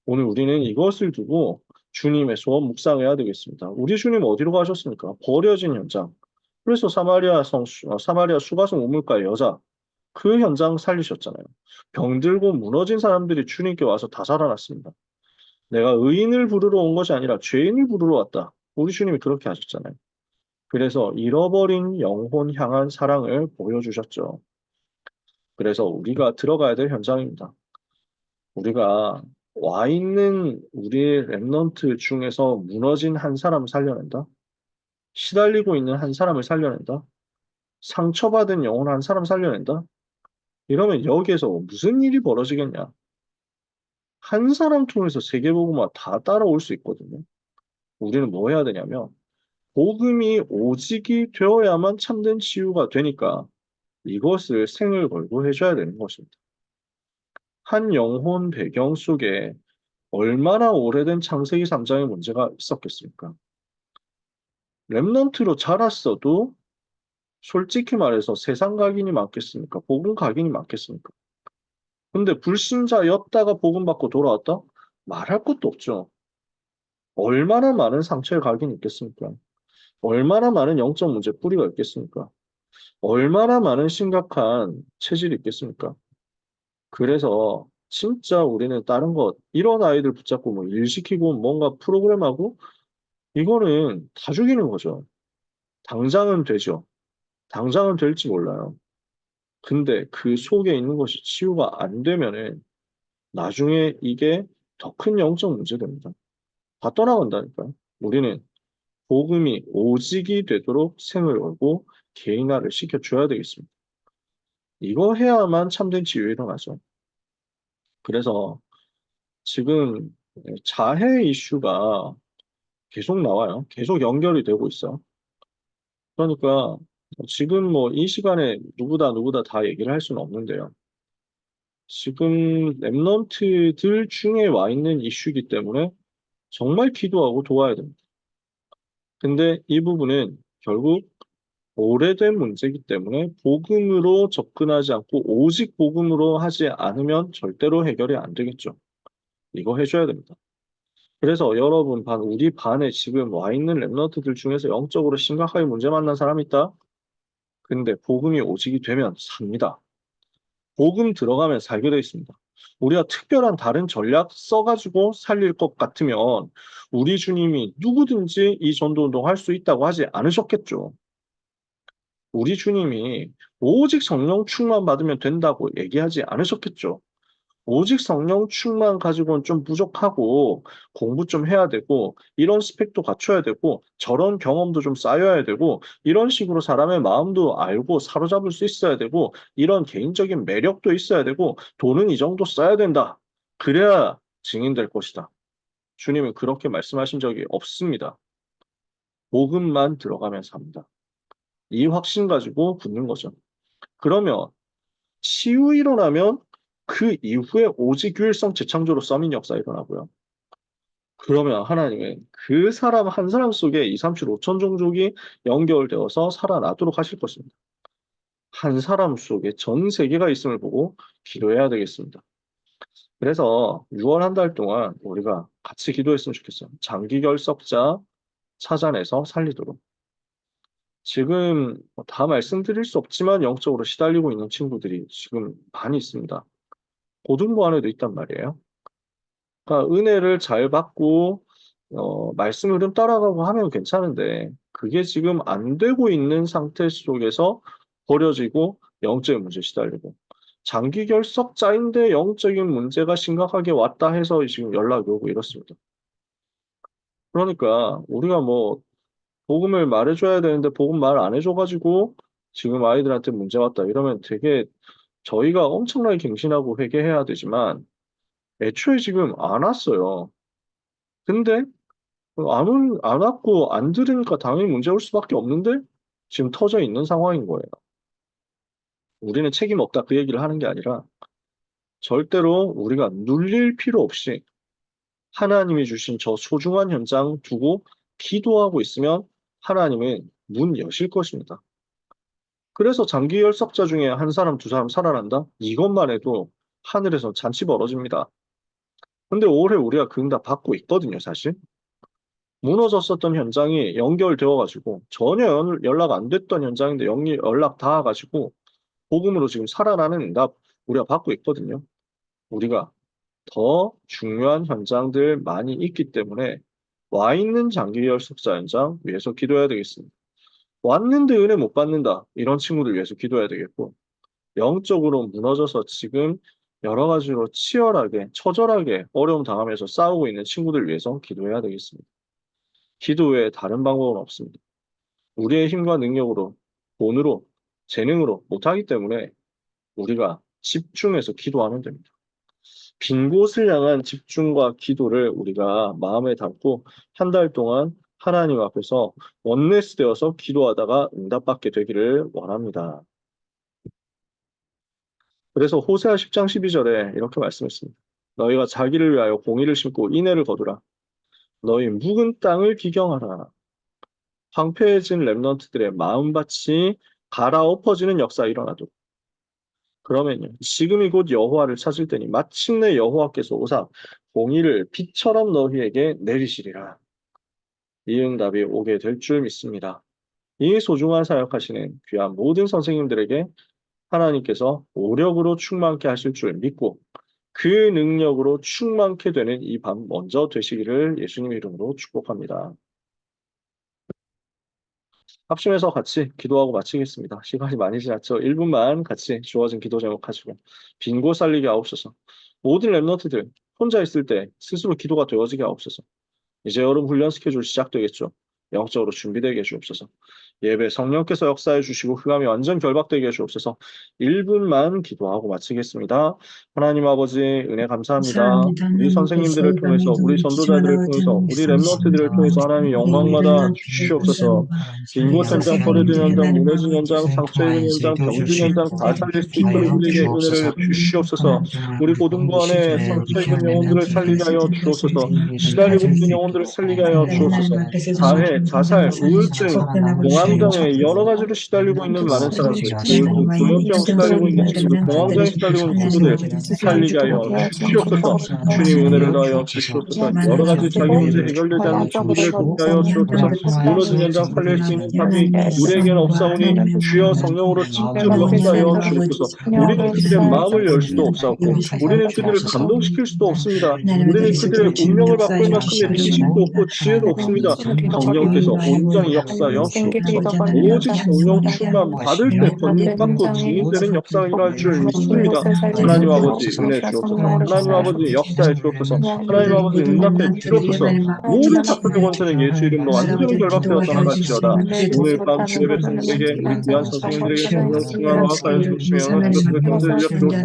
오늘 우리는 이것을 두고 주님의 소원 묵상해야 되겠습니다. 우리 주님 어디로 가셨습니까? 버려진 현장. 그래서 사마리아 수가성 우물가의 여자 그 현장 살리셨잖아요. 병들고 무너진 사람들이 주님께 와서 다 살아났습니다. 내가 의인을 부르러 온 것이 아니라 죄인을 부르러 왔다. 우리 주님이 그렇게 하셨잖아요. 그래서 잃어버린 영혼 향한 사랑을 보여주셨죠. 그래서 우리가 들어가야 될 현장입니다. 우리가 와 있는 우리 랩넌트 중에서 무너진 한 사람을 살려낸다. 시달리고 있는 한 사람을 살려낸다. 상처받은 영혼 한 사람 살려낸다. 이러면 여기에서 무슨 일이 벌어지겠냐? 한 사람 통해서 세계복음화 다 따라올 수 있거든요. 우리는 뭐 해야 되냐면 복음이 오직이 되어야만 참된 치유가 되니까 이것을 생을 걸고 해줘야 되는 것입니다. 한 영혼 배경 속에 얼마나 오래된 창세기 3장의 문제가 있었겠습니까? 랩넌트로 자랐어도 솔직히 말해서 세상 각인이 맞겠습니까? 복음 각인이 맞겠습니까? 근데 불신자였다가 복음 받고 돌아왔다? 말할 것도 없죠. 얼마나 많은 상처의 각인이 있겠습니까? 얼마나 많은 영적 문제 뿌리가 있겠습니까? 얼마나 많은 심각한 체질이 있겠습니까? 그래서 진짜 우리는 다른 것, 이런 아이들 붙잡고 뭐 일 시키고 뭔가 프로그램하고 이거는 다 죽이는 거죠. 당장은 되죠. 당장은 될지 몰라요. 근데 그 속에 있는 것이 치유가 안 되면은 나중에 이게 더 큰 영적 문제 됩니다. 다 떠나간다니까요. 우리는 복음이 오직이 되도록 생을 걸고 개인화를 시켜줘야 되겠습니다. 이거 해야만 참된 치유가 일어나죠. 그래서 지금 자해 이슈가 계속 나와요. 계속 연결이 되고 있어. 그러니까 지금 뭐 이 시간에 누구다 다 얘기를 할 수는 없는데요. 지금 랩런트들 중에 와 있는 이슈이기 때문에 정말 기도하고 도와야 됩니다. 근데 이 부분은 결국 오래된 문제이기 때문에 복음으로 접근하지 않고 오직 복음으로 하지 않으면 절대로 해결이 안 되겠죠. 이거 해줘야 됩니다. 그래서 여러분 우리 반에 지금 와 있는 랩런트들 중에서 영적으로 심각하게 문제 만난 사람이 있다? 근데 복음이 오직이 되면 삽니다. 복음 들어가면 살게 돼 있습니다. 우리가 특별한 다른 전략 써가지고 살릴 것 같으면 우리 주님이 누구든지 이 전도운동 할 수 있다고 하지 않으셨겠죠. 우리 주님이 오직 성령 충만 받으면 된다고 얘기하지 않으셨겠죠. 오직 성령 충만 가지고는 좀 부족하고 공부 좀 해야 되고 이런 스펙도 갖춰야 되고 저런 경험도 좀 쌓여야 되고 이런 식으로 사람의 마음도 알고 사로잡을 수 있어야 되고 이런 개인적인 매력도 있어야 되고 돈은 이 정도 써야 된다. 그래야 증인될 것이다. 주님은 그렇게 말씀하신 적이 없습니다. 복음만 들어가면서 합니다. 이 확신 가지고 붙는 거죠. 그러면 치유 일어나면 그 이후에 오직 유일성 재창조로 서민 역사 일어나고요. 그러면 하나님은 그 사람 한 사람 속에 2, 3, 7, 5천 종족이 연결되어서 살아나도록 하실 것입니다. 한 사람 속에 전 세계가 있음을 보고 기도해야 되겠습니다. 그래서 6월 한 달 동안 우리가 같이 기도했으면 좋겠어요. 장기 결석자 찾아내서 살리도록. 지금 다 말씀드릴 수 없지만 영적으로 시달리고 있는 친구들이 지금 많이 있습니다. 고등부 안에도 있단 말이에요. 그러니까 은혜를 잘 받고 말씀 흐름 따라가고 하면 괜찮은데 그게 지금 안 되고 있는 상태 속에서 버려지고 영적인 문제 시달리고 장기 결석자인데 영적인 문제가 심각하게 왔다 해서 지금 연락이 오고 이렇습니다. 그러니까 우리가 뭐 복음을 말해줘야 되는데 복음 말 안 해줘가지고 지금 아이들한테 문제 왔다 이러면 되게 저희가 엄청나게 갱신하고 회개해야 되지만 애초에 지금 안 왔어요. 근데 안 왔고 안 들으니까 당연히 문제 올 수밖에 없는데 지금 터져 있는 상황인 거예요. 우리는 책임 없다 그 얘기를 하는 게 아니라 절대로 우리가 눌릴 필요 없이 하나님이 주신 저 소중한 현장 두고 기도하고 있으면 하나님은 문 여실 것입니다. 그래서 장기 결석자 중에 한 사람, 두 사람 살아난다? 이것만 해도 하늘에서 잔치 벌어집니다. 근데 올해 우리가 그 응답 받고 있거든요, 사실. 무너졌었던 현장이 연결되어가지고 전혀 연락 안 됐던 현장인데 연락 닿아가지고 복음으로 지금 살아나는 응답 우리가 받고 있거든요. 우리가 더 중요한 현장들 많이 있기 때문에 와 있는 장기 결석자 현장 위해서 기도해야 되겠습니다. 왔는데 은혜 못 받는다 이런 친구들 위해서 기도해야 되겠고 영적으로 무너져서 지금 여러 가지로 치열하게 처절하게 어려움 당하면서 싸우고 있는 친구들 위해서 기도해야 되겠습니다. 기도 외에 다른 방법은 없습니다. 우리의 힘과 능력으로, 돈으로, 재능으로 못하기 때문에 우리가 집중해서 기도하면 됩니다. 빈 곳을 향한 집중과 기도를 우리가 마음에 담고 한 달 동안 하나님 앞에서 원네스 되어서 기도하다가 응답받게 되기를 원합니다. 그래서 호세아 10장 12절에 이렇게 말씀했습니다. 너희가 자기를 위하여 공의를 심고 인애를 거두라. 너희 묵은 땅을 기경하라. 황폐해진 렘넌트들의 마음밭이 갈아엎어지는 역사 일어나도록. 그러면요. 지금이 곧 여호와를 찾을 때니 마침내 여호와께서 오사 공의를 빛처럼 너희에게 내리시리라. 이 응답이 오게 될 줄 믿습니다. 이 소중한 사역하시는 귀한 모든 선생님들에게 하나님께서 오력으로 충만케 하실 줄 믿고 그 능력으로 충만케 되는 이 밤 먼저 되시기를 예수님 이름으로 축복합니다. 합심해서 같이 기도하고 마치겠습니다. 시간이 많이 지났죠. 1분만 같이 주어진 기도 제목 가지고 빈곳 살리게 하옵소서. 모든 랩너트들 혼자 있을 때 스스로 기도가 되어지게 하옵소서. 이제 여름 훈련 스케줄 시작되겠죠. 영적으로 준비되게 해주옵소서. 예배 성령께서 역사해 주시고 흑암이 완전 결박되게 해주옵소서. 1분만 기도하고 마치겠습니다. 하나님 아버지 은혜 감사합니다. 감사합니다. 우리 선생님들을 통해서 우리 전도자들을 통해서 우리 랩런트들을 통해서 하나님 영광마다 주시옵소서. 빈곳 현장, 버려진 현장, 무너진 현장, 상처 입은 현장, 병든 현장 다 살릴 수 있도록 우리에게 은혜를 주시옵소서. 우리 고등부 안에 상처 입은 영혼들을 살리게 하여 주옵소서. 시달리고 있는 영혼들을 살리게 하여 주옵소서. 가해, 자살, 우울증, 공황장애 여러 가지로 시달리고 있는 많은 사람들, 우울증, 조현병 시달리고 있는 친구들, 공황장애 시달리고 있는 친구들 살리게 하여 주시옵소서. 주님 은혜를 더하여 주시옵소서. 여러 가지 자기 문제 해결되지 않는 친구들을 돕게 하여 주옵소서. 무너진 현장 살릴 수 있는 답이 우리에게는 없사오니 주여 성령으로 직접 역사하여 주옵소서. 우리는 그들의 마음을 열 수도 없사옵고 우리는 그들을 감동시킬 수도 없습니다. 우리는 그들의 운명을 바꿀 만큼의 지식도 없고 지혜도 없습니다. 성령께서 온전히 역사하여 주옵소서. 오직 성령 충만 받을 때 권능받고 증인되는 역사가 일어날 줄 믿습니다. 하나님 아버지 은혜 주옵소서. 하나님 아버지 역사해 주옵소서. 하나님 아버지 응답해 주옵소서. 모든 사건의 권세는 예수 이름으로 완전히 결박되어 떠나갈지어다. 오늘 밤 주의 백성들에게 우리 귀한 선생님들에게 성령 충만을 허락하여 주시며 그것을 경제를 주옵소서.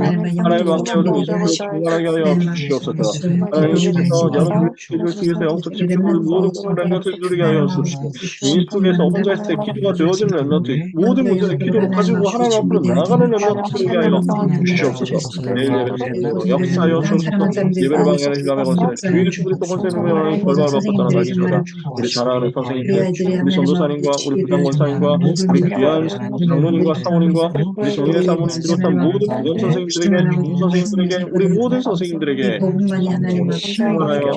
하나님 왕께 여름 이전으로 충만하게 하여 주시옵소서. 하나님께서 여러분의 기도를 통해서 영적 집중으로 모든 꿈을 렘넌트 이루게 하여 주시고 이 속에서 혼자 있을 때 기도가 되어지는 렘넌트 모든 문제를 기도로 가지고 하나님 앞으로 나아가는 렘넌트들에게 하여 주시옵소서. 내일 예배 성령으로 역사하여 주옵소서. 예배를 방해하는 흑암의 권세 주의 예수 그리스도 권세를 명하는 결박을 받고 떠나가기지어다. 우리 사랑하는 선생님들 우리 전도사님과 우리 부장 권사님과 우리 귀한 장로님과 사모님과 우리 정인의 사모님 비롯한 모든 부전 선생님들에게 중부 선생님들에게 우리 모든 선생님들에게 복음만이 하나님 아버지 충만하여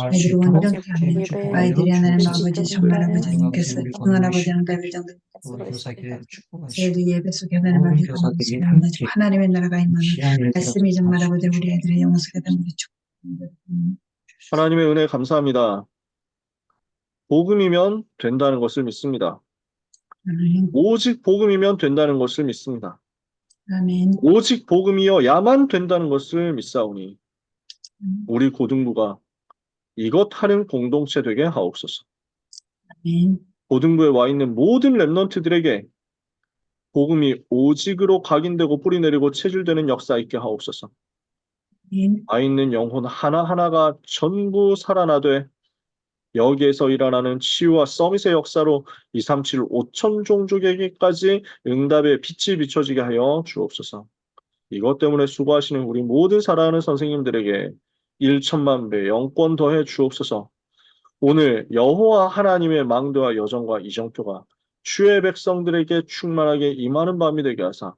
아이들이 원정케 하며 아이들이 하나님 아버지 정말 아버지님께서 정말 아버지 하나님의 정도 저희도 예배 속에 하나님 아버지 하나님의 나라가 임하는 말씀이 정말 아버지 우리 아이들의 영혼 속에 담겨 축복합니다. 하나님의 은혜 감사합니다. 복음이면 된다는 것을 믿습니다. 아멘. 오직 복음이면 된다는 것을 믿습니다. 아멘. 오직 복음이어야만 된다는 것을 믿사오니 우리 고등부가 이것 하는 공동체 되게 하옵소서. 아멘. 고등부에 와 있는 모든 랩런트들에게 복음이 오직으로 각인되고 뿌리내리고 체질되는 역사 있게 하옵소서. 아멘. 와 있는 영혼 하나하나가 전부 살아나되 여기에서 일어나는 치유와 서밋의 역사로 237 5천 종족에게까지 응답의 빛이 비춰지게 하여 주옵소서. 이것 때문에 수고하시는 우리 모든 사랑하는 선생님들에게 1천만 배 영권 더해 주옵소서. 오늘 여호와 하나님의 망대와 여정과 이정표가 주의 백성들에게 충만하게 임하는 밤이 되게 하사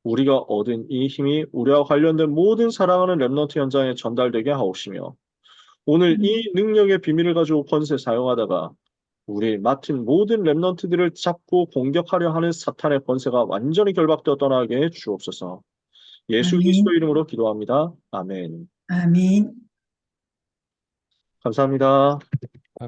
우리가 얻은 이 힘이 우리와 관련된 모든 사랑하는 랩넌트 현장에 전달되게 하옵시며 오늘 이 능력의 비밀을 가지고 권세 사용하다가 우리 맡은 모든 랩넌트들을 잡고 공격하려 하는 사탄의 권세가 완전히 결박되어 떠나게 해 주옵소서. 예수 그리스도 이름으로 기도합니다. 아멘. 아멘. 감사합니다.